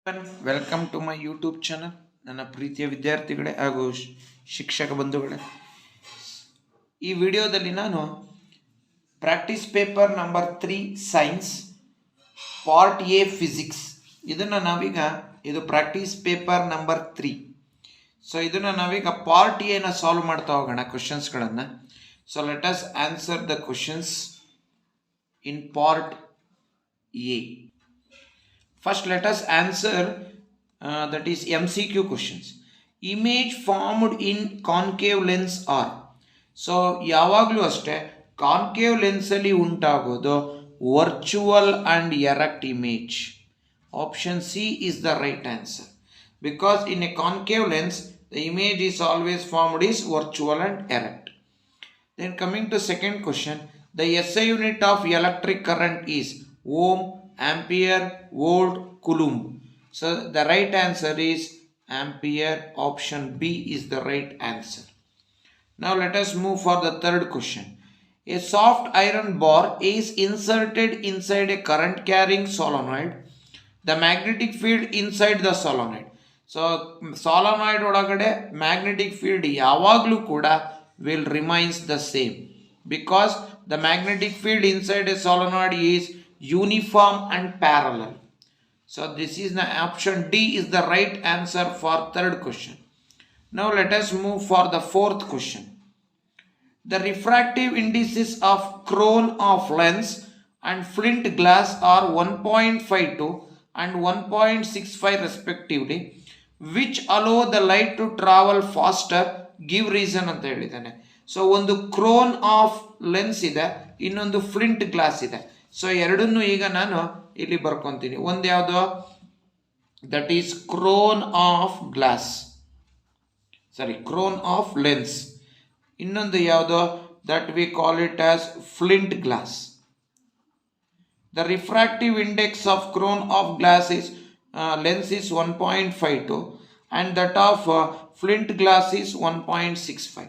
Welcome to my YouTube channel. ನನ್ನ ಪ್ರೀತಿಯ ವಿದ್ಯಾರ್ಥಿಗಳೇ ಹಾಗೂ ಶಿಕ್ಷಕ ಬಂಧುಗಳೇ, ಈ ವಿಡಿಯೋದಲ್ಲಿ ನಾನು practice paper number 3 science part A physics ಇದನ್ನು ನಾವೀಗ ಇದು ಪ್ರಾಕ್ಟೀಸ್ ಪೇಪರ್ ನಂಬರ್ 3. ಸೊ ಇದನ್ನು ನಾವೀಗ ಪಾರ್ಟ್ ಎನ ಸಾಲ್ವ್ ಮಾಡ್ತಾ ಹೋಗೋಣ ಕ್ವಶನ್ಸ್ಗಳನ್ನು. So let us answer the questions in part A. First, let us answer that is MCQ questions. Image formed in concave lens are. So, ಯಾವಾಗಲೂ ಅಷ್ಟೇ ಕಾನ್ಕೇವ್ ಲೆನ್ಸಲ್ಲಿ ಉಂಟಾಗೋದು virtual and erect image. Option C is the right answer. Because in a concave lens, the image is always formed is virtual and erect. Then coming to second question, the SI unit of electric current is ohm, ampere, volt, coulomb. So the right answer is ampere. Option B is the right answer. Now let us move for the third question. A soft iron bar is inserted inside a current carrying solenoid. The magnetic field inside the solenoid. So solenoid ಒಳಗಡೆ magnetic field ಯಾವಾಗಲೂ ಕೂಡ will remains the same, because the magnetic field inside a solenoid is uniform and parallel. So this is the option D is the right answer for third question. Now let us move for the fourth question. The refractive indices of cone of lens and flint glass are 1.52 and 1.65 respectively, which allow the light to travel faster. Give reason ಅಂತ ಹೇಳಿದ್ದಾನೆ. So ಒಂದು ಕ್ರೋನ್ of lens ಇದೆ, ಇನ್ನೊಂದು flint glass ಇದೆ. So ಎರಡನ್ನೂ ಈಗ ನಾನು ಇಲ್ಲಿ ಬರ್ಕೊತೀನಿ. ಒಂದು ಯಾವುದು, that is crown of glass, crown of lens. ಇನ್ನೊಂದು ಯಾವುದು, that we call it as flint glass. The refractive index of crown of glass is lens is 1.52 and that of flint glass is 1.65.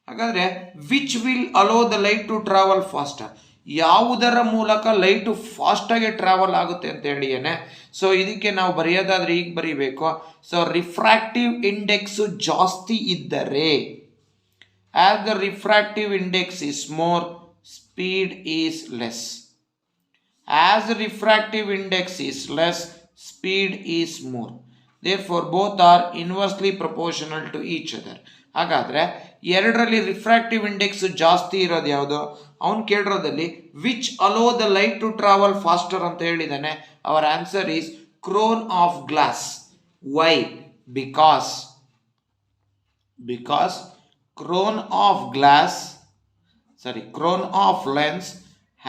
ಹಾಗಾದರೆ which will allow the light to travel faster, ಯಾವುದರ ಮೂಲಕ light ಫಾಸ್ಟಾಗಿ travel ಆಗುತ್ತೆ ಅಂತ ಹೇಳಿಯೇನೆ. So ಇದಕ್ಕೆ ನಾವು ಬರೆಯೋದಾದ್ರೆ ಈಗ ಬರೀಬೇಕು. ಸೊ ರಿಫ್ರಾಕ್ಟಿವ್ ಇಂಡೆಕ್ಸು ಜಾಸ್ತಿ ಇದ್ದರೆ, as the refractive index is more, speed is less. As refractive index is less, speed is more. Therefore both are inversely proportional to each other. ಹಾಗಾದರೆ ಎರಡರಲ್ಲಿ ರಿಫ್ರಾಕ್ಟಿವ್ ಇಂಡೆಕ್ಸ್ ಜಾಸ್ತಿ ಇರೋದು ಯಾವುದು, ಅವನು ಕೇಳಿರೋದಲ್ಲಿ which allow the light to travel faster ಅಂತ ಹೇಳಿದ್ದಾನೆ. Our answer is crown of glass. Why? Because crown of glass crown of lens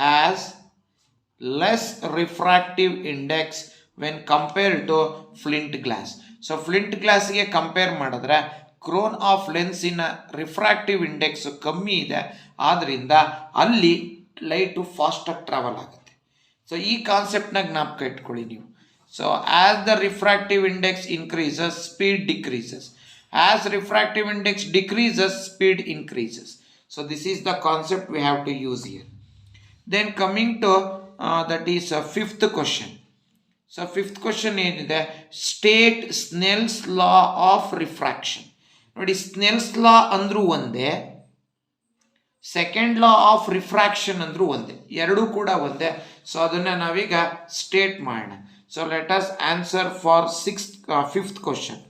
has less refractive index when compared to flint glass. So flint ಗ್ಲಾಸ್ಗೆ compare ಮಾಡಿದ್ರೆ crown of ಲೆನ್ಸಿನ refractive index ಕಮ್ಮಿ ಇದೆ, ಆದ್ದರಿಂದ ಅಲ್ಲಿ light ಫಾಸ್ಟಾಗಿ travel ಆಗುತ್ತೆ. So ಈ ಕಾನ್ಸೆಪ್ಟ್ನ ಜ್ಞಾಪಕ ಇಟ್ಕೊಳ್ಳಿ ನೀವು. So as the refractive index increases, speed decreases. As refractive index decreases, speed increases. So this is the concept we have to use here. Then coming to that is fifth question. So fifth question ಏನಿದೆ, state Snell's law of refraction. ನೋಡಿ, Snell's ಲಾ ಅಂದ್ರೂ ಒಂದೇ, second law of refraction ಅಂದ್ರೂ ಒಂದೇ, ಎರಡೂ ಕೂಡ ಒಂದೇ. So ಅದನ್ನು ನಾವೀಗ ಸ್ಟೇಟ್ ಮಾಡೋಣ. So let us answer for fifth question.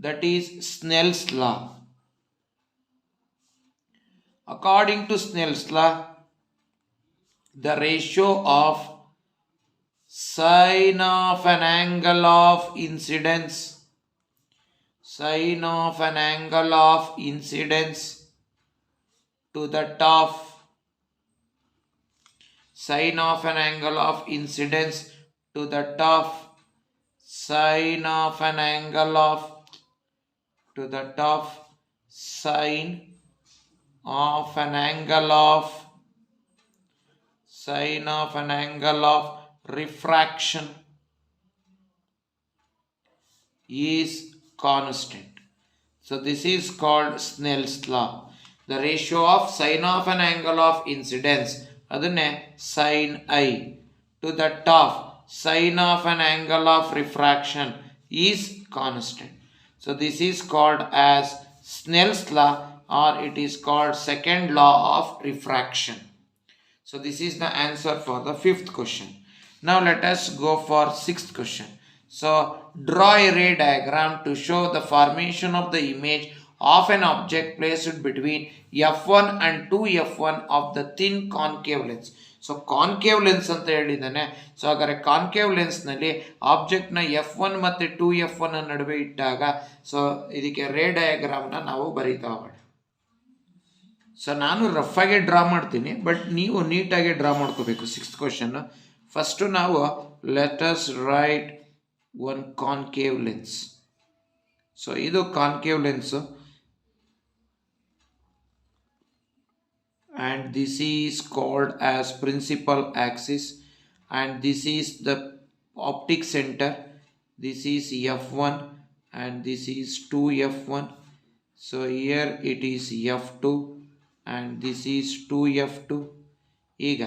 That is Snell's law. According to Snell's law, the ratio of sine of an angle of incidence to that of sine of an angle of incidence to that of sine of an angle of to that of sine of an angle of sine of an angle of refraction is constant. So this is called Snell's law. The ratio of sine of an angle of incidence, adane sin I, to that of sine of an angle of refraction is constant. So this is called as Snell's law, or it is called second law of refraction. So this is the answer for the fifth question. Now let us go for sixth question. So draw a ray diagram to show the formation of the image of an object placed between f1 and 2f1 of the thin concave lens. So concave lens ಅಂತ ಹೇಳಿದ್ದಾನೆ. So ಹಾಗಾದ್ರೆ concave ಲೆನ್ಸ್ನಲ್ಲಿ ಆಬ್ಜೆಕ್ಟ್ನ F1 ಮತ್ತು 2f1 ನಡುವೆ ಇಟ್ಟಾಗ so ಇದಕ್ಕೆ ರೇ ಡಯಾಗ್ರಾಮ್ನ ನಾವು ಬರೀತಾ ಹೋಗೋಣ. ಸೊ ನಾನು ರಫ್ ಆಗಿ ಡ್ರಾ ಮಾಡ್ತೀನಿ, ಬಟ್ ನೀವು ನೀಟಾಗಿ ಡ್ರಾ ಮಾಡ್ಕೋಬೇಕು. ಸಿಕ್ಸ್ತ್ ಕ್ವಶನ್ ಫಸ್ಟು ನಾವು let us write one concave lens. So ಇದು concave lens, and this is called as principal axis, and this is the optic center. This is f1 and this is 2f1. So here it is f2 and this is 2f2. ಈಗ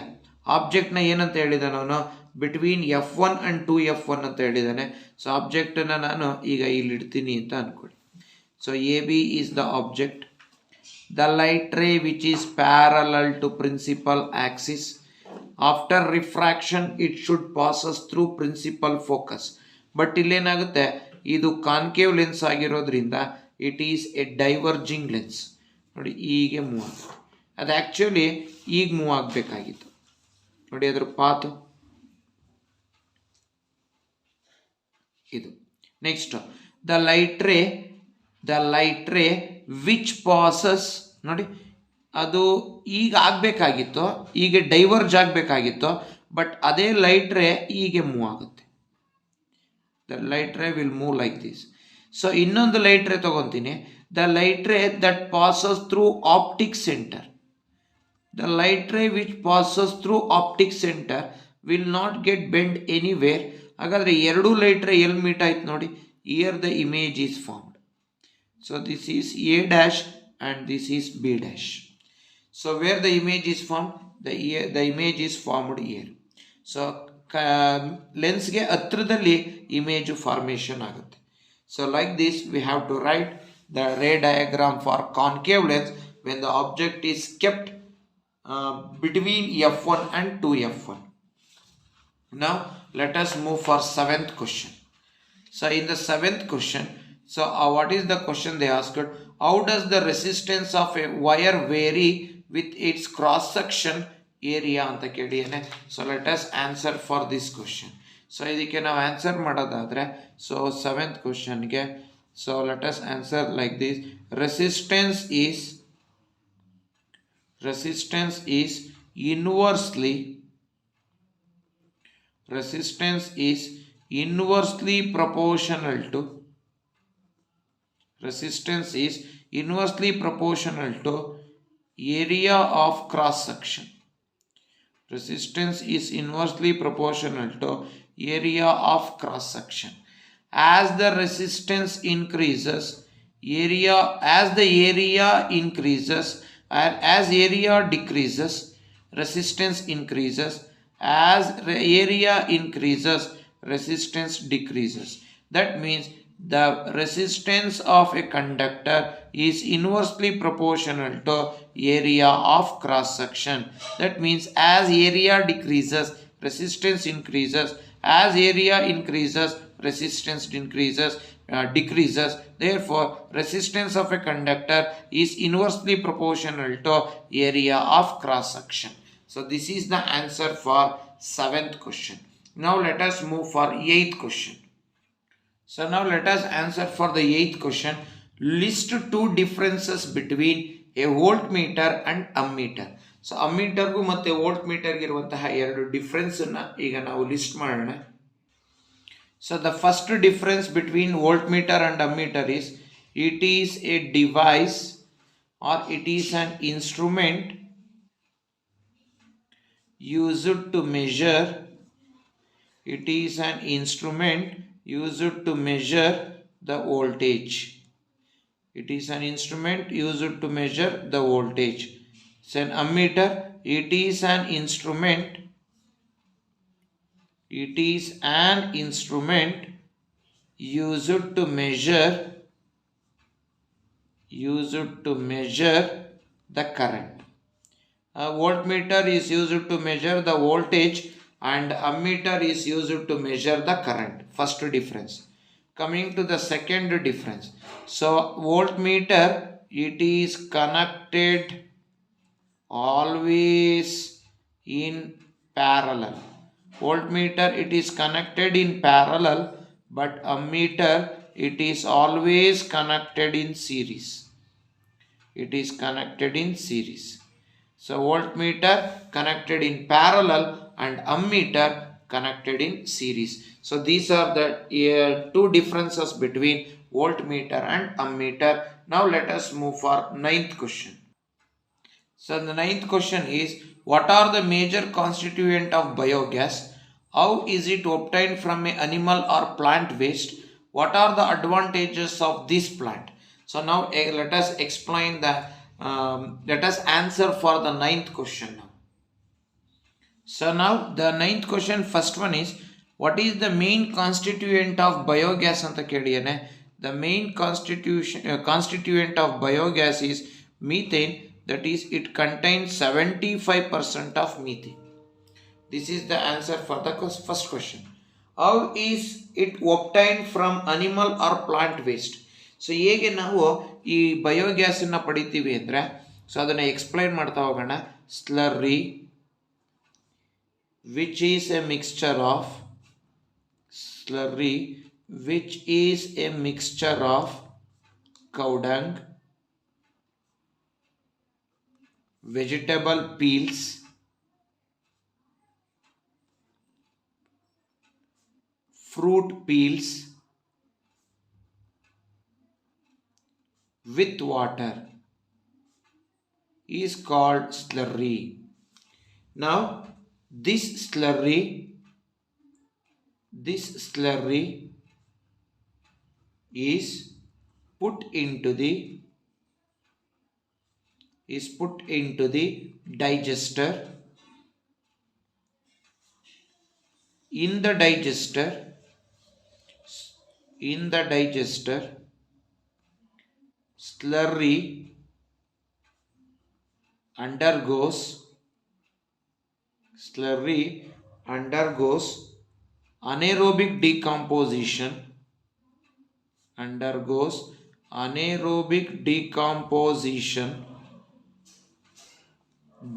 ಆಬ್ಜೆಕ್ಟ್ನ ಏನಂತ ಹೇಳಿದಾನೆ ಅವನು, between f1 and 2f1 ಅಂತ ಹೇಳಿದಾನೆ. So ಆಬ್ಜೆಕ್ಟನ್ನು ನಾನು ಈಗ ಇಲ್ಲಿ ಇಡ್ತೀನಿ ಅಂತ ಅಂದ್ಕೊಳ್ಳಿ. So A B is the object. The light ray which is parallel to principal axis, after refraction it should passes through principal focus. But ಇಲ್ಲೇನಾಗುತ್ತೆ, ಇದು ಕಾನ್ಕೇವ್ ಲೆನ್ಸ್ ಆಗಿರೋದ್ರಿಂದ it is A diverging lens. ನೋಡಿ ಹೀಗೆ move ಆಗುತ್ತೆ. ಅದು actually ಈಗ move ಆಗಬೇಕಾಗಿತ್ತು. ನೋಡಿ ಅದ್ರ ಪಾತು ಇದು. Next the light ray which passes, ನೋಡಿ ಅದು ಈಗ ಆಗಬೇಕಾಗಿತ್ತು, ಈಗ ಡೈವರ್ಜ್ ಆಗಬೇಕಾಗಿತ್ತು, ಬಟ್ ಅದೇ ಲೈಟ್ ರೇ ಹೀಗೆ ಮೂವ್ ಆಗುತ್ತೆ. The light ray will move like this. So ಇನ್ನೊಂದು ಲೈಟ್ ರೇ ತಗೊತೀನಿ, the light ray that passes through optic centre. The light ray which passes through optic centre will not get bend anywhere. ಹಾಗಾದರೆ ಎರಡೂ light ray ಎಲ್ಲಿ meet ಆಯ್ತು ನೋಡಿ, here the image is formed. So this is A dash and this is B dash. So where the image is formed, the image is formed here. So lens ge ಹತ್ರದಲ್ಲಿ image formation ಆಗುತ್ತೆ. So like this we have to write the ray diagram for concave lens when the object is kept between f1 and 2f1. Now let us move for seventh question. So in the seventh question, so what is the question they asked? How does the resistance of a wire vary with its cross section area anta kelidane. So let us answer for this question. So idikke ನಾವು answer ಮಾಡೋದಾದ್ರೆ, so seventh question ಗೆ so let us answer like this. Resistance is inversely proportional to area of cross section. Resistance is inversely proportional to area of cross section. As the resistance increases, as area decreases, resistance increases. As area increases, resistance decreases. That means the resistance of a conductor is inversely proportional to area of cross section. That means as area decreases, resistance increases. As area increases, resistance decreases. Therefore resistance of a conductor is inversely proportional to area of cross section. So this is the answer for seventh question. Now let us move for eighth question. So now let us answer for the eighth question. List two differences between a voltmeter and ammeter. So ammeter ಗೂ ಮತ್ತೆ voltmeter ಗೆ ಇರುವಂತಹ ಎರಡು difference ಅನ್ನು ಈಗ ನಾವು list ಮಾಡೋಣ. So the first difference between voltmeter and ammeter is it is a device or it is an instrument used to measure. It is an instrument used to measure the voltage. It is an instrument used to measure the voltage. So an ammeter, it is an instrument It is an instrument used to measure the current. A voltmeter is used to measure the voltage and ammeter is used to measure the current. First difference. Coming to the second difference. So voltmeter, it is connected always in parallel. Voltmeter, it is connected in parallel, but ammeter, it is always connected in series. It is connected in series. So voltmeter connected in parallel and ammeter connected in series. So these are the two differences between voltmeter and ammeter. Now let us move for ninth question. So the ninth question is, what are the major constituent of biogas? How is it obtained from an animal or plant waste? What are the advantages of this plant? So now let us explain let us answer for the ninth question now. So now the ninth question, first one is, what is the main constituent of biogas anta kelidane? The main constituent of biogas is methane, that is it contains 75% of methane. This is the answer for the first question. How is it obtained from animal or plant waste? So ಹೇಗೆ ನಾವು ಈ ಬಯೋಗ್ಯಾಸನ್ನು ಪಡಿತೀವಿ ಅಂದರೆ, so ಅದನ್ನು explain ಮಾಡ್ತಾ ಹೋಗೋಣ. Slurry, which is a mixture of cow dung, vegetable peels, fruit peels with water, is called slurry. Now this slurry is put into the digester. In the digester, slurry undergoes anaerobic decomposition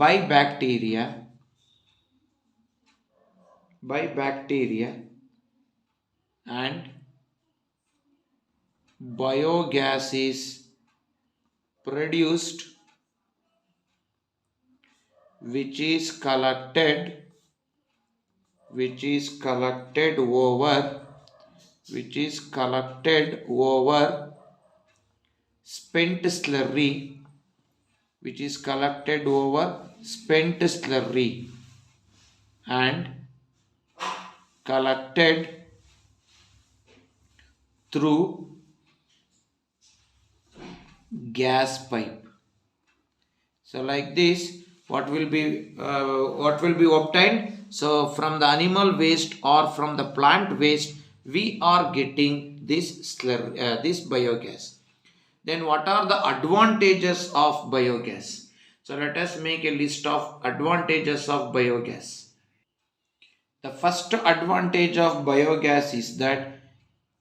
by bacteria and biogas is produced, which is collected over spent slurry and collected through gas pipe. So like this, what will be obtained? So from the animal waste or from the plant waste, we are getting this biogas. Then what are the advantages of biogas? So let us make a list of advantages of biogas. The first advantage of biogas is that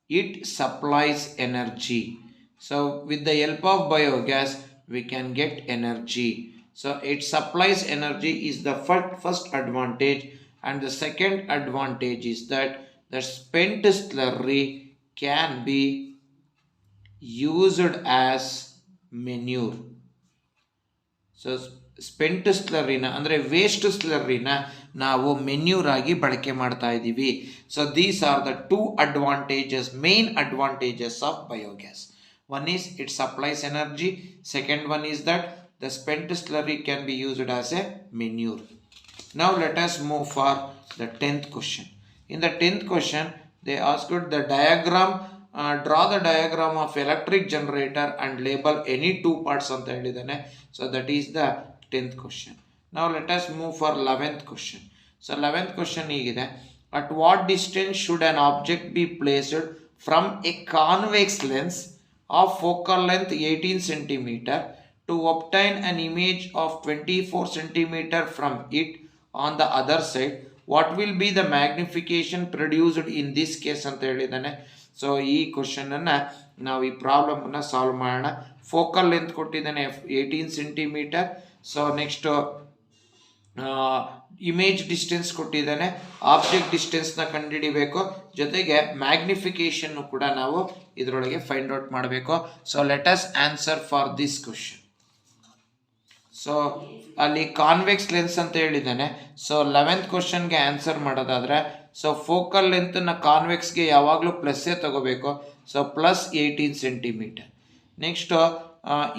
it supplies energy. So with the help of biogas, we can get energy. So it supplies energy is the first advantage. And the second advantage is that the spent slurry can be used as manure. So spent ಸ್ಲರ್ರಿನ ಅಂದರೆ waste ಸ್ಲರ್ರಿನ ನಾವು manure ಆಗಿ ಬಳಕೆ ಮಾಡ್ತಾ ಇದ್ದೀವಿ. So these are the two advantages, main advantages of biogas. One is it supplies energy. Second one is that the spent slurry can be used as a manure. Now let us move for the 10th question. In the 10th question, they asked the diagram. Draw the diagram of electric generator and label any two parts ಅಂತ ಹೇಳಿದ್ದಾನೆ. So that is the 10th question. Now let us move for 11th question. So 11th question ಹೀಗಿದೆ. At what distance should an object be placed from a convex lens of focal length 18 centimeter to obtain an image of 24 centimeter from it on the other side? What will be the magnification produced in this case ಅಂತ ಹೇಳಿದಾನೆ. So ಈ question ಅನ್ನ ನಾವು ಈ problem ಅನ್ನ solve ಮಾಡೋಣ. Focal length ಕೊಟ್ಟಿದ್ದಾನೆ 18 centimetre. So next image distance ಕೊಟ್ಟಿದ್ದಾನೆ, ಆಬ್ಜೆಕ್ಟ್ ಡಿಸ್ಟೆನ್ಸ್ನ ಕಂಡುಹಿಡಿಬೇಕು, ಜೊತೆಗೆ ಮ್ಯಾಗ್ನಿಫಿಕೇಶನ್ ಕೂಡ ನಾವು ಇದರೊಳಗೆ ಫೈಂಡ್ ಔಟ್ ಮಾಡಬೇಕು. So let us answer for this question. So ಅಲ್ಲಿ ಕಾನ್ವೆಕ್ಸ್ ಲೆನ್ಸ್ ಅಂತ ಹೇಳಿದ್ದಾನೆ. ಸೊ 11th ಕ್ವಶನ್ಗೆ ಆನ್ಸರ್ ಮಾಡೋದಾದ್ರೆ, ಸೊ ಫೋಕಲ್ ಲೆಂತ್ನ ಕಾನ್ವೆಕ್ಸ್ಗೆ ಯಾವಾಗಲೂ ಪ್ಲಸ್ಸೇ ತಗೋಬೇಕು. So plus 18 centimeter. Next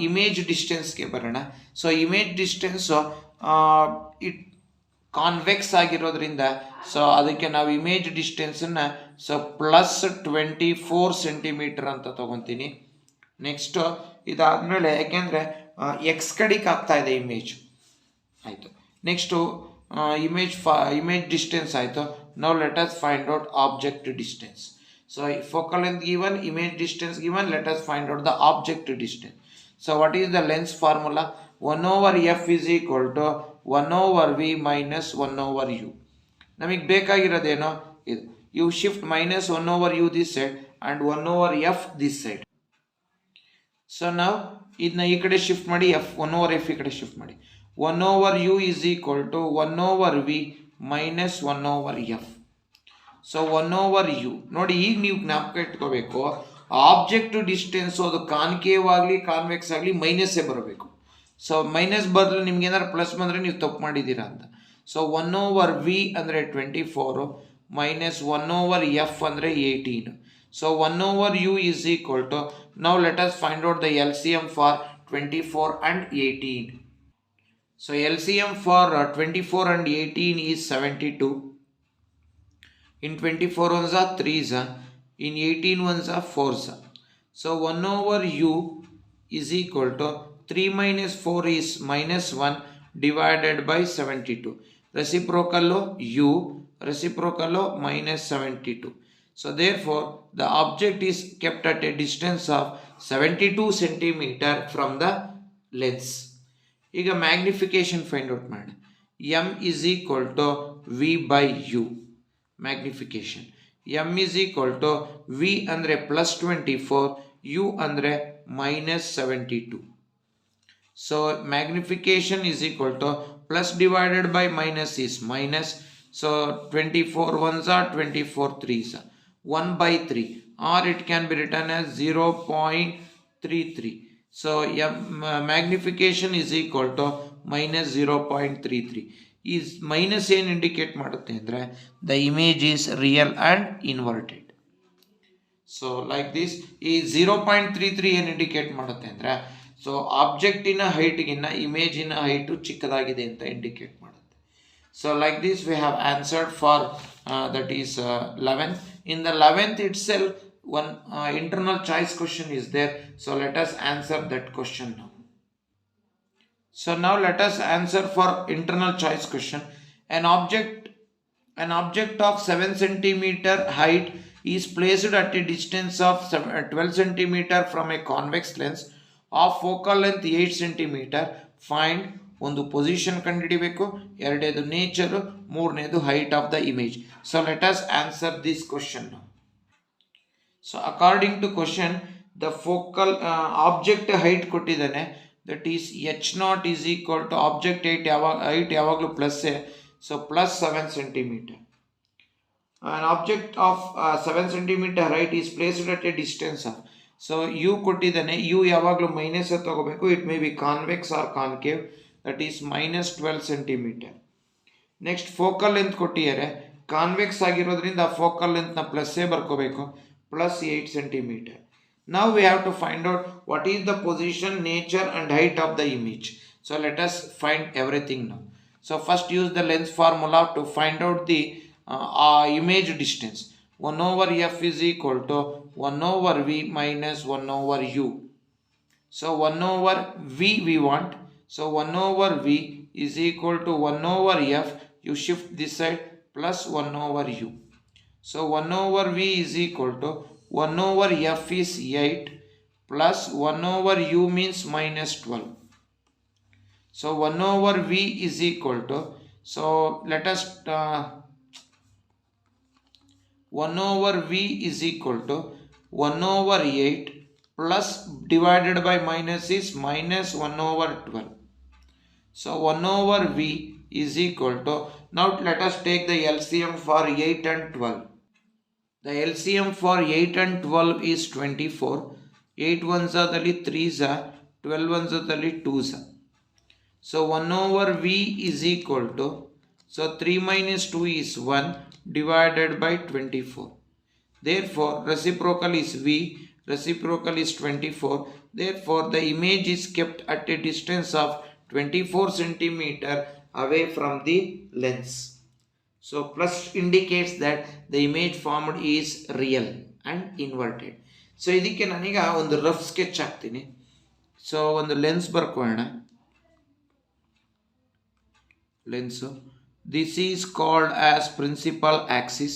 image ಡಿಸ್ಟೆನ್ಸ್ಗೆ ಬರೋಣ. So image distance it convex ಆಗಿರೋದ್ರಿಂದ ಸೊ ಅದಕ್ಕೆ ನಾವು ಇಮೇಜ್ ಡಿಸ್ಟೆನ್ಸನ್ನು ಸೊ ಪ್ಲಸ್ 24 ಸೆಂಟಿಮೀಟರ್ ಅಂತ ತಗೊತೀನಿ. ನೆಕ್ಸ್ಟು ಇದಾದಮೇಲೆ ಯಾಕೆಂದರೆ ಎಕ್ಸ್ ಕಡೆಗೆ ಆಗ್ತಾ ಇದೆ ಇಮೇಜ್ ಆಯಿತು. ನೆಕ್ಸ್ಟು ಇಮೇಜ್ ಡಿಸ್ಟೆನ್ಸ್ ಆಯಿತು. Now let us find out object distance. So focal length given, image distance given, let us find out the object distance. So what is the lens formula? 1 over f is equal to 1 over v minus 1 over u. ನಮಗೆ ಬೇಕಾಗಿರೋದೇನೋ ಇದು. You shift minus 1 over u this side and 1 over f this side. So now ಇದನ್ನ ಈ ಕಡೆ shift ಮಾಡಿ, F 1 over f ಈ ಕಡೆ shift ಮಾಡಿ. 1 over u is equal to 1 over v minus 1 over f. So 1 over u ನೋಡಿ, ಈಗ ನೀವು ಜ್ಞಾಪಕ ಇಟ್ಕೋಬೇಕು, ಆಬ್ಜೆಕ್ಟ್ ಡಿಸ್ಟೆನ್ಸು ಅದು ಕಾನ್ಕೇವ್ ಆಗಲಿ ಕಾನ್ವೆಕ್ಸ್ ಆಗಲಿ ಮೈನಸ್ಸೇ ಬರಬೇಕು. ಸೊ ಮೈನಸ್ ಬದಲು ನಿಮ್ಗೆ ಏನಾರು ಪ್ಲಸ್ ಬಂದರೆ ನೀವು ತಪ್ಪು ಮಾಡಿದ್ದೀರಾ ಅಂತ. ಸೊ 1 over v ಅಂದರೆ 24 ಮೈನಸ್ 1 over f ಅಂದರೆ 18. So 1 over u is equal to, now let us find out the LCM for 24 and 18. So LCM for 24 and 18 is 72. In 24 ones are 3s, in 18 ones are 4s. So 1 over u is equal to 3 minus 4 is minus 1 divided by 72. Reciprocal u, reciprocal minus 72. So therefore the object is kept at a distance of 72 centimeter from the lens. ಈಗ magnification find out ಮಾಡಿ. m is equal to v by u. Magnification m is equal to v ಅಂದರೆ plus 24, u ಅಂದರೆ minus 72. So magnification is equal to plus divided by minus is minus. So 24 ones are 24 3s, 1 by 3, or it can be written as 0.33. So magnification is equal to minus 0.33. is minus ಏನು indicate ಮಾಡುತ್ತೆ ಅಂದರೆ the image is real and inverted. So like this ಈ 0.33 ಏನು indicate ಮಾಡುತ್ತೆ ಅಂದರೆ so ಆಬ್ಜೆಕ್ಟಿನ ಹೈಟ್ಗಿನ್ನ ಇಮೇಜಿನ height ಚಿಕ್ಕದಾಗಿದೆ ಅಂತ indicate ಮಾಡುತ್ತೆ. So like this we have answered for that is 11th. In the 11th itself one internal choice question is there. So let us answer that question now. So now let us answer for internal choice question. An object of 7 centimeter height is placed at a distance of 12 centimeter from a convex lens of focal length 8 centimeter. Find ಒಂದು position ಕಂಡುಹಿಡಿಬೇಕು, ಎರಡನೇದು nature, ಮೂರನೇದು height of the image. So let us answer this question. So according to question the focal object height ಕೊಟ್ಟಿದ್ದಾನೆ, that is h0 is equal to object height ಯಾವಾಗಲೂ ಪ್ಲಸ್ಸೇ. So plus 7 centimeter. An object of 7 centimeter height is placed at a distance of, so you ಕೊಟ್ಟಿದ್ದಾನೆ, you ಯಾವಾಗಲೂ minus ತಗೋಬೇಕು, it may be convex or concave, that is minus 12 centimeter. Next focal length ಕೊಟ್ಟಿದ್ದಾರೆ, convex ಆಗಿರೋದ್ರಿಂದ focal ಲೆಂತ್ನ ಪ್ಲಸ್ಸೇ ಬರ್ಕೋಬೇಕು, plus 8 centimeter. Now we have to find out what is the position, nature and height of the image. So let us find everything now. So first use the lens formula to find out the image distance. 1 over f is equal to 1 over v minus 1 over u. So 1 over v we want. So 1 over v is equal to 1 over f. You shift this side plus 1 over u. So 1 over V is equal to 1 over F is 8 plus 1 over U means minus 12. So 1 over V is equal to, so let us 1 over V is equal to 1 over 8 plus divided by minus is minus 1 over 12. So 1 over V is equal to, now let us take the LCM for 8 and 12. The LCM for 8 and 12 is 24. 8 ones are the 3s, 12 ones are the 2s. So 1 over V is equal to, so 3 minus 2 is 1 divided by 24. Therefore reciprocal is V, reciprocal is 24. Therefore the image is kept at a distance of 24 centimeter away from the lens. So plus indicates that the image formed is real and inverted. So ಇದಕ್ಕೆ ನಾನೀಗ ಒಂದು rough sketch ಹಾಕ್ತೀನಿ. So ಒಂದು lens ಬರ್ಕೊಳ್ಳೋಣ. Lens, this is called as principal axis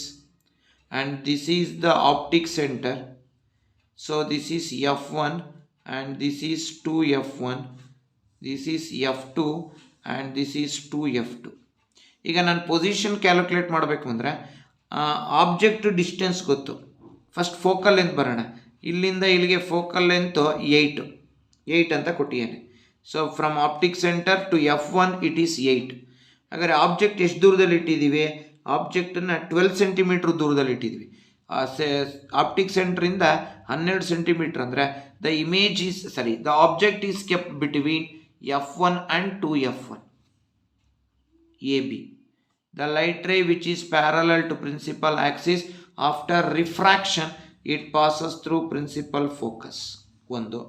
and this is the optic center. So this is F1 and this is 2F1, this is F2 and this is 2F2. ಈಗ ನಾನು position calculate ಮಾಡಬೇಕು ಅಂದರೆ object distance ಗೊತ್ತು. First focal length ಬರೋಣ. ಇಲ್ಲಿಂದ ಇಲ್ಲಿಗೆ focal length 8 ಅಂತ ಕೊಟ್ಟಿದ್ದೇನೆ. So from optic centre to F1 it is 8. ಹಾಗಾದರೆ ಆಬ್ಜೆಕ್ಟ್ ಎಷ್ಟು ದೂರದಲ್ಲಿ ಇಟ್ಟಿದ್ದೀವಿ? ಆಬ್ಜೆಕ್ಟನ್ನು 12 ಸೆಂಟಿಮೀಟ್ರ್ ದೂರದಲ್ಲಿ ಇಟ್ಟಿದ್ದೀವಿ. ಆಪ್ಟಿಕ್ ಸೆಂಟ್ರಿಂದ 12 ಸೆಂಟಿಮೀಟ್ರ್ ಅಂದರೆ the image is the object is kept between F1 and 2F1. AB. The light ray which is parallel to principal axis, after refraction it passes through principal focus. ಒಂದು.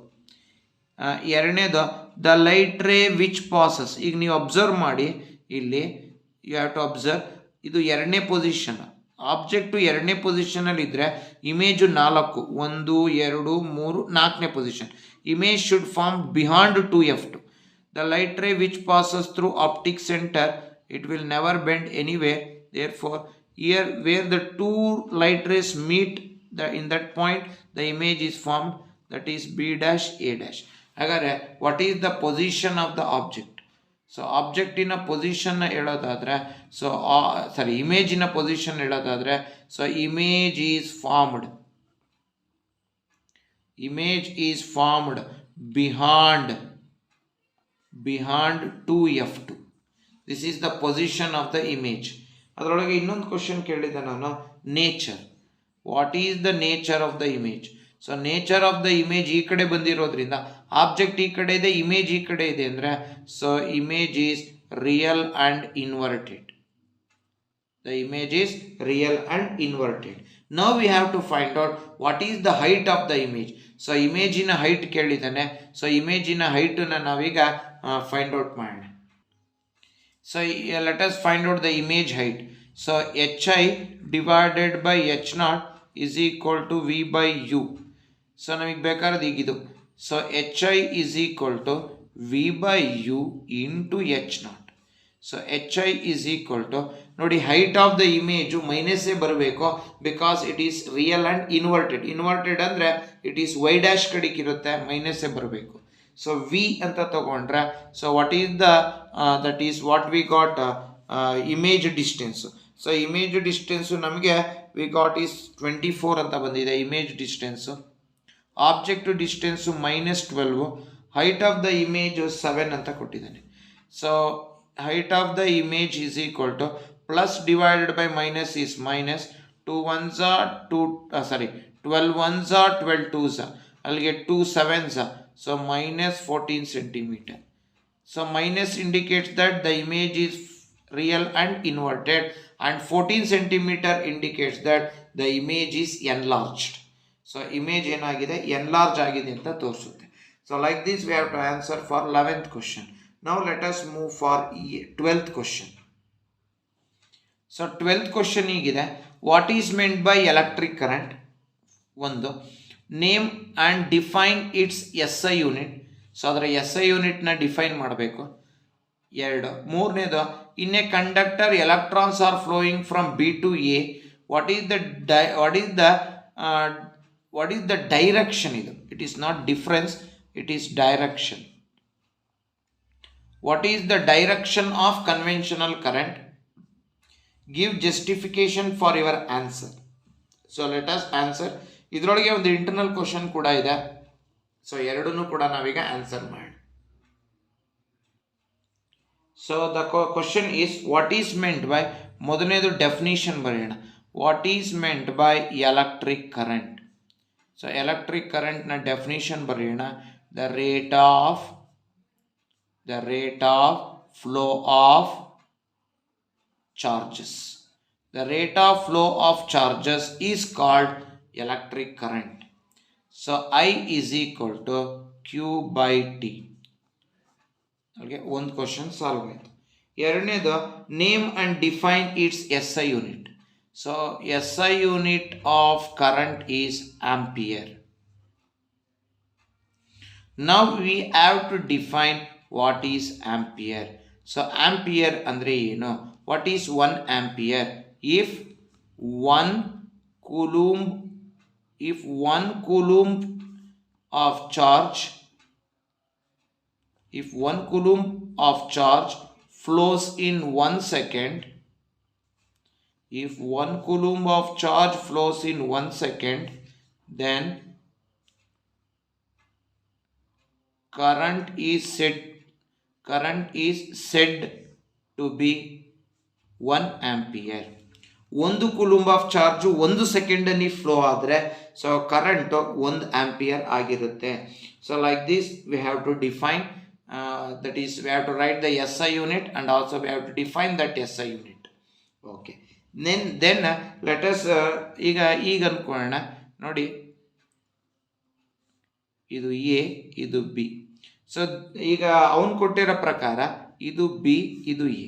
ಎರಡನೇದು the light ray which passes. ಈಗ ನೀವು observe ಮಾಡಿ, ಇಲ್ಲಿ you have to observe, ಇದು ಎರಡನೇ position. Object ಎರಡನೇ ಪೊಸಿಷನಲ್ಲಿ ಇದ್ದರೆ ಇಮೇಜು 4, 1 2 3 4ನೇ ಪೊಸಿಷನ್. Image should form behind 2F2. The light ray which passes through optic center, it will never bend anywhere. Therefore here where the two light rays meet, in that point the image is formed, that is B dash A dash. Agare what is the position of the object? So object in a position na helodadre, so image in a position helodadre, so image is formed behind 2F2. This is the position of the image. ಅದರೊಳಗೆ ಇನ್ನೊಂದು question ಕೇಳಿದೆ ನಾನು, nature. What is the nature of the image? So nature of the image ಈ ಕಡೆ ಬಂದಿರೋದ್ರಿಂದ object ಈ ಕಡೆ ಇದೆ, ಇಮೇಜ್ ಈ ಕಡೆ ಇದೆ ಅಂದರೆ, so image is real and inverted. The image is real and inverted. Now we have to find out what is the height of the image. So image in a height ಕೇಳಿದಾನೆ. So image in a height na ನಾವೀಗ find out ಮಾಡೋಣ. So let us find out the image height. So hi divided by h0 is equal to v by u. So ನಮಗೆ ಬೇಕಾದ್ರೆ ಹೀಗಿದು. So hi is equal to v by u into h0. So hi is equal to, ನೋಡಿ height of the image minus ಬರಬೇಕು, because it is real and inverted. Inverted ಅಂದರೆ it is y dash ಕಡೆಗೆ ಇರುತ್ತೆ, minus ಬರಬೇಕು. So v ಅಂತ ತಗೊಂಡ್ರೆ, so what is that is what we got image distance. So image distance ನಮಗೆ we got is 24 ಅಂತ ಬಂದಿದೆ image distance. Object distance -12, height of the image 7 ಅಂತ ಕೊಟ್ಟಿದ್ದಾನೆ. So height of the image is equal to, plus divided by minus is minus, 2 ones are 12 ones are 12 twos, I'll get 2 sevens, so minus 14 centimeter. So minus indicates that the image is real and inverted, and 14 centimeter indicates that the image is enlarged. So image ಏನಾಗಿದೆ, enlarge ಆಗಿದೆ ಅಂತ ತೋರಿಸುತ್ತೆ. So like this we have to answer for 11th question. Now let us move for 12th question. So 12th question higide, what is meant by electric current? ಒಂದು, name and define it's SI unit. So ಅದರ SI ಯೂನಿಟ್ನ define ಮಾಡಬೇಕು. 2, ಮೂರನೇದು, in a conductor electrons R flowing from B to A what is the what is the direction idu. It is not difference, it is direction. What is the direction of conventional current? Give justification for your answer. So let us answer. ಇದರೊಳಗೆ ಒಂದು internal question ಕೂಡ ಇದೆ. So ಎರಡನ್ನೂ ಕೂಡ ನಾವೀಗ answer ಮಾಡಿ. So the question is what is meant by, ಮೊದಲನೇದು definition ಬರೆಯೋಣ. What is meant by electric current. So electric ಕರೆಂಟ್ನ ಡೆಫಿನಿಷನ್ ಬರೆಯೋಣ. The rate of flow of charges. The rate of flow of charges is called electric current. So I is equal to Q by T. Okay, one question solve ಆಯ್ತು. ಎರಡನೇದು name and define its SI unit. So SI unit of current is ampere. Now we have to define what is ampere. So ampere andre ಏನು? What is 1 ampere? If 1 coulomb of charge, if 1 coulomb of charge flows in 1 second, if 1 coulomb of charge flows in 1 second, then current is said to be 1 ampere. 1 coulomb of charge 1 ಸೆಕೆಂಡಲ್ಲಿ flow ಆದರೆ so current 1 ampere ಆಗಿರುತ್ತೆ. So like this we have to define, that is we have to write the SI unit and also we have to define that SI unit. Okay, then let us ಈಗ ಅನ್ಕೊಳ್ಳೋಣ ನೋಡಿ, ಇದು A, ಇದು B. So ಈಗ ಅವನು ಕೊಟ್ಟಿರೋ ಪ್ರಕಾರ ಇದು ಬಿ, ಇದು A.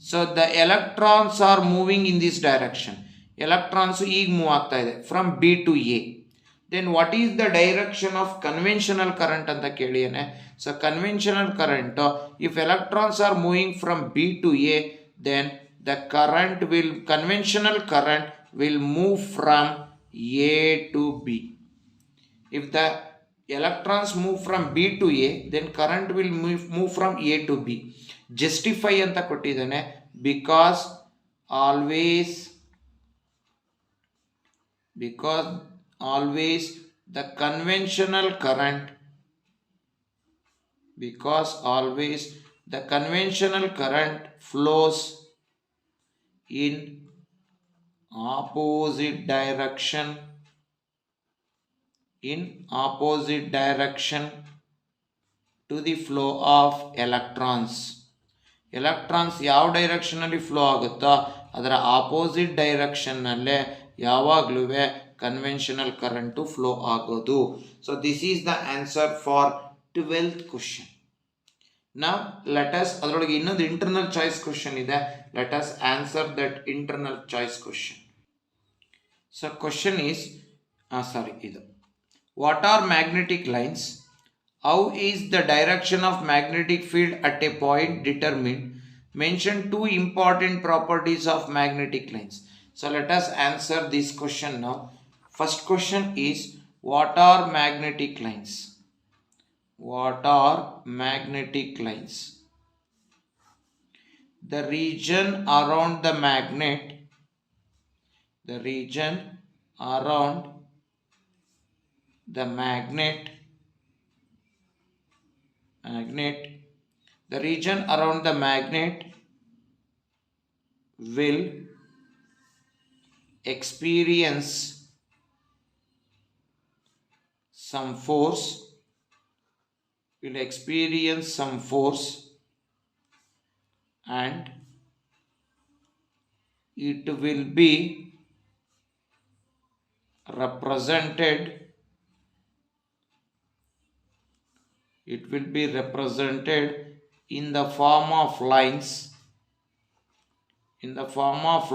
So the electrons are moving in this direction. Electrons ಈಗ ಮೂವ್ ಆಗ್ತಾ ಇದೆ from B to A. Then what is the direction of conventional current ಅಂತ ಕೇಳಿಯೇನೆ. So conventional current, if electrons are moving from B to A, then the conventional current will move from A to B. If the electrons move from B to A, then current will move from A to B. Justify ಅಂತ ಕೊಟ್ಟಿದ್ದಾನೆ. because always the conventional current flows in opposite direction to the flow of electrons. Electrons ಯಾವ ಡೈರೆಕ್ಷನಲ್ಲಿ flow ಆಗುತ್ತೋ ಅದರ opposite ಡೈರೆಕ್ಷನ್ನಲ್ಲೇ ಯಾವಾಗಲೂ conventional current flow ಆಗೋದು. So this is the answer for 12th question. ನಾವು ಲೆಟಸ್ ಅದರೊಳಗೆ ಇನ್ನೊಂದು ಇಂಟರ್ನಲ್ ಚಾಯ್ಸ್ ಕ್ವಶನ್ ಇದೆ. Let us answer that internal choice question. So question is ಇದು what are magnetic lines? How is the direction of magnetic field at a point determined? Mention 2 important properties of magnetic lines. So let us answer this question now. First question is, what are magnetic lines? What are magnetic lines? The region around the magnet, the region around the magnet will experience some force, and it will be represented in the form of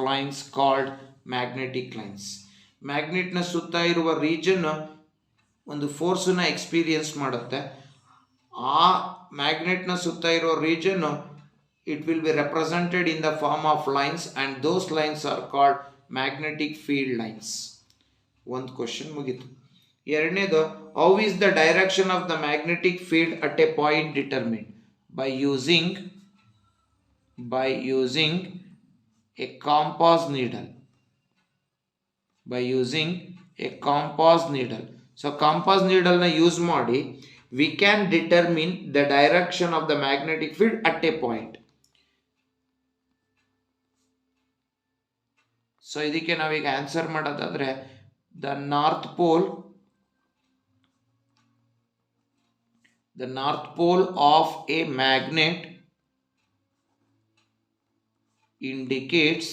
lines called magnetic lines. ಮ್ಯಾಗ್ನೆಟ್ನ ಸುತ್ತ ಇರುವ region ಒಂದು ಫೋರ್ಸನ್ನ experience ಮಾಡುತ್ತೆ. ಆ ಮ್ಯಾಗ್ನೆಟ್ನ ಸುತ್ತ ಇರೋ region it will be represented in the form of lines, and those lines are called magnetic field lines. ಒಂದು question ಮುಗಿತು. ಎರಡನೇದು, how is the direction of the magnetic field at A point determine by using a compass needle. So compass needle na use ಮಾಡಿ we can determine the direction of the magnetic field at a point. So ಇದಕ್ಕೆ ನಾವೀಗ answer ಮಾಡೋದಾದ್ರೆ the north pole of a magnet indicates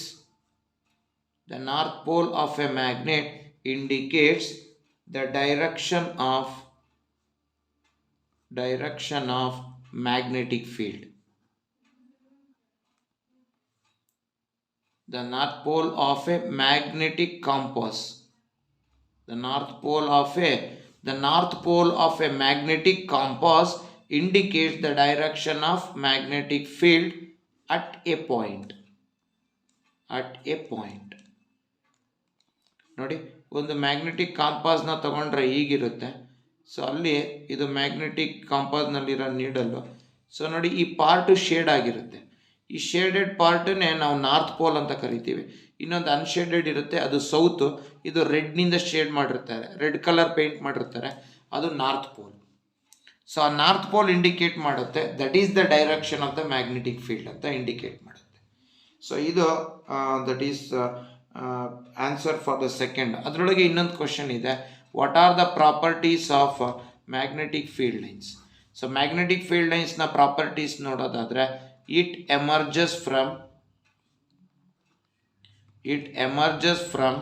the direction of magnetic field. The north pole of a magnetic compass. The north pole of a magnetic compass indicates the direction of magnetic field at a point. ನೋಡಿ, ಒಂದು magnetic ಕಾಂಪಾಸ್ನ ತಗೊಂಡ್ರೆ ಹೀಗಿರುತ್ತೆ. So ಅಲ್ಲಿ ಇದು magnetic ಕಾಂಪಾಸ್ನಲ್ಲಿರೋ ನೀಡಲ್ಲು. So ನೋಡಿ, ಈ part shade ಆಗಿರುತ್ತೆ. ಈ shaded ಪಾರ್ಟನ್ನೇ ನಾವು ನಾರ್ತ್ ಪೋಲ್ ಅಂತ ಕರಿತೀವಿ. ಇನ್ನೊಂದು ಅನ್ಶೇಡೆಡ್ ಇರುತ್ತೆ, ಅದು ಸೌತ್. ಇದು ರೆಡ್ನಿಂದ ಶೇಡ್ ಮಾಡಿರ್ತಾರೆ, ರೆಡ್ ಕಲರ್ ಪೇಂಟ್ ಮಾಡಿರ್ತಾರೆ, ಅದು ನಾರ್ತ್ ಪೋಲ್. ಸೊ ಆ ನಾರ್ತ್ ಪೋಲ್ ಇಂಡಿಕೇಟ್ ಮಾಡುತ್ತೆ that is the direction of the magnetic field ಅಂತ ಇಂಡಿಕೇಟ್ ಮಾಡುತ್ತೆ. ಸೊ ಇದು that is answer for the second. ಅದರೊಳಗೆ ಇನ್ನೊಂದು ಕ್ವಶನ್ ಇದೆ, what are the properties of magnetic field lines. So magnetic field ಲೈನ್ಸ್ನ properties ನೋಡೋದಾದರೆ, it emerges from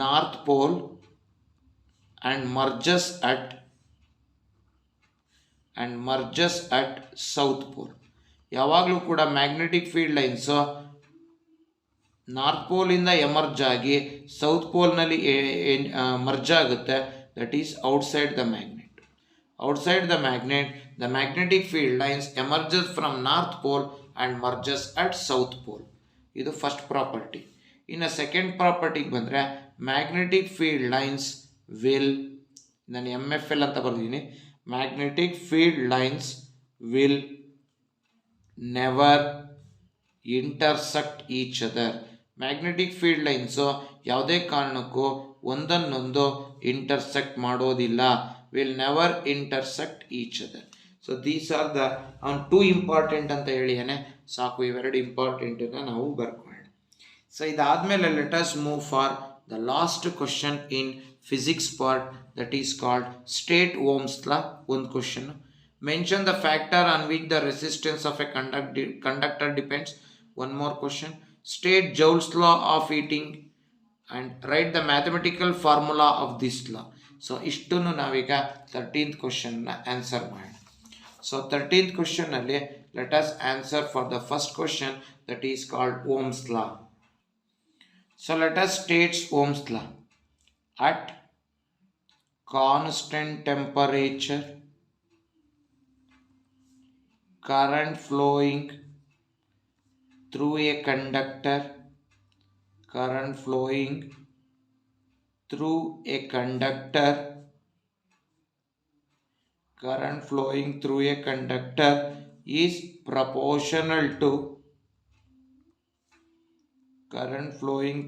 north pole and merges at south pole. ಯಾವಾಗಲೂ ಕೂಡ magnetic field lines north pole ಇಂದ emerge ಆಗಿ south ಪೋಲ್ನಲ್ಲಿ ಮರ್ಜ್ ಆಗುತ್ತೆ. That is outside the magnet. Outside the magnet, the magnetic field lines emerges from north pole and merges at south pole. ಇದು first property. ಇನ್ನು second ಪ್ರಾಪರ್ಟಿಗೆ ಬಂದರೆ, magnetic field lines will, ನಾನು MFL ಅಂತ ಬರ್ತೀನಿ, magnetic field lines will never intersect each other. Magnetic field lines ಯಾವುದೇ ಕಾರಣಕ್ಕೂ ಒಂದನ್ನೊಂದು intersect ಮಾಡೋದಿಲ್ಲ. will never intersect each other. So these are the two important ಅಂತ ಹೇಳಿಯಾನೆ. ಸಾಕು, ಇವೆರಡು ಇಂಪಾರ್ಟೆಂಟ್ ನಾವು ಬರ್ಕೊಳ್ಳೋಣ. ಸೊ ಇದಾದ್ಮೇಲೆ let us move for the last question in physics part, that is called state Ohm's law. ಒಂದು question, mention the factor on which the resistance of a conductor depends. One more question, state Joule's law of heating and write the mathematical formula of this law. So ಇಷ್ಟನ್ನು ನಾವೀಗ 13th ಕ್ವಶನ್ನ answer ಮಾಡೋಣ. So 13th ಕ್ವಶನ್ನಲ್ಲಿ let us answer for the first question, that is called Ohm's law. So let us states Ohm's law. At constant temperature, current flowing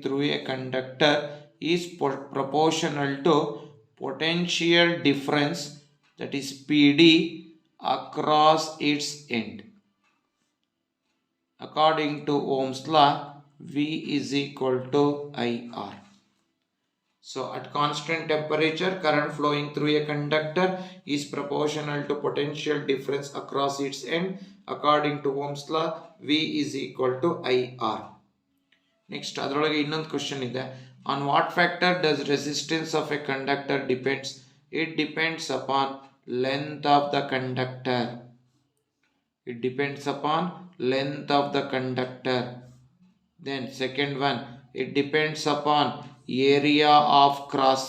through a conductor is proportional to potential difference, that is PD, across its end. According to Ohm's law, V is equal to IR. So at constant temperature, current flowing through a conductor is proportional to potential difference across its end. According to Ohm's law, V is equal to IR. Next, ಅದರೊಳಗೆ ಇನ್ನೊಂದು question ಇದೆ, on what factor does resistance of a conductor depends? It depends upon length of the conductor. Then second one, it depends upon area of cross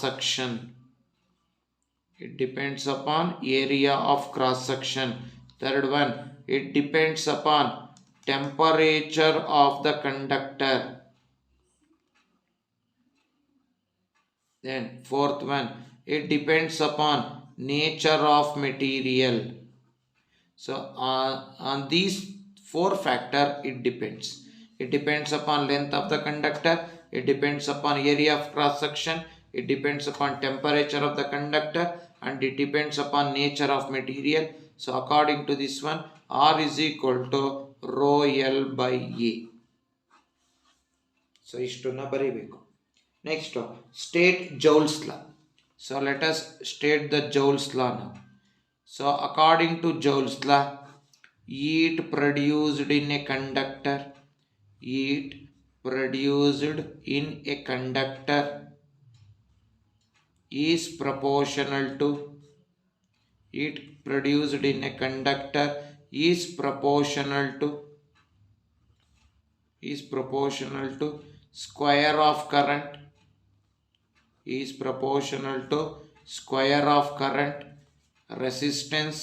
section. Third one, it depends upon temperature of the conductor. Then fourth one, it depends upon nature of material. So on these four factor it depends. It depends upon length of the conductor, it depends upon area of cross section, it depends upon temperature of the conductor, and it depends upon nature of material. So according to this one, R is equal to rho L by A. So ಇಷ್ಟನ್ನ ಬರೀಬೇಕು. Next, state Joule's law. So let us state the Joule's law now. So according to Joule's law, heat produced in a conductor, heat produced in a conductor is proportional to, heat produced in a conductor is proportional to square of current, is proportional to square of current, resistance,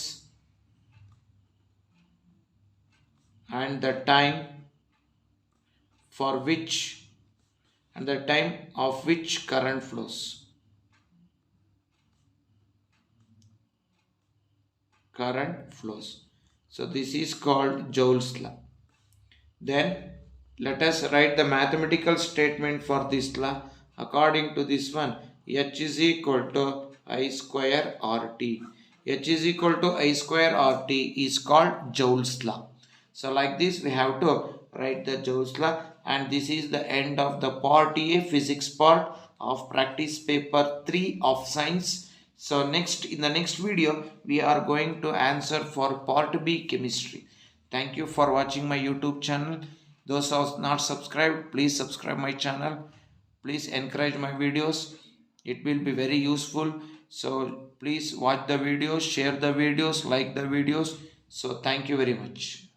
and the time for which, and the time of which current flows. So this is called Joule's law. Then let us write the mathematical statement for this law. According to this one, H is equal to I square RT. H is equal to I square RT is called Joule's law. So like this we have to write the Joule's law, and this is the end of the part A physics part of practice paper 3 of science. So in the next video we are going to answer for part B chemistry. Thank you for watching my YouTube channel. Those who are not subscribed, please subscribe my channel. Please encourage my videos. It will be very useful. So please watch the videos, share the videos, like the videos. So thank you very much.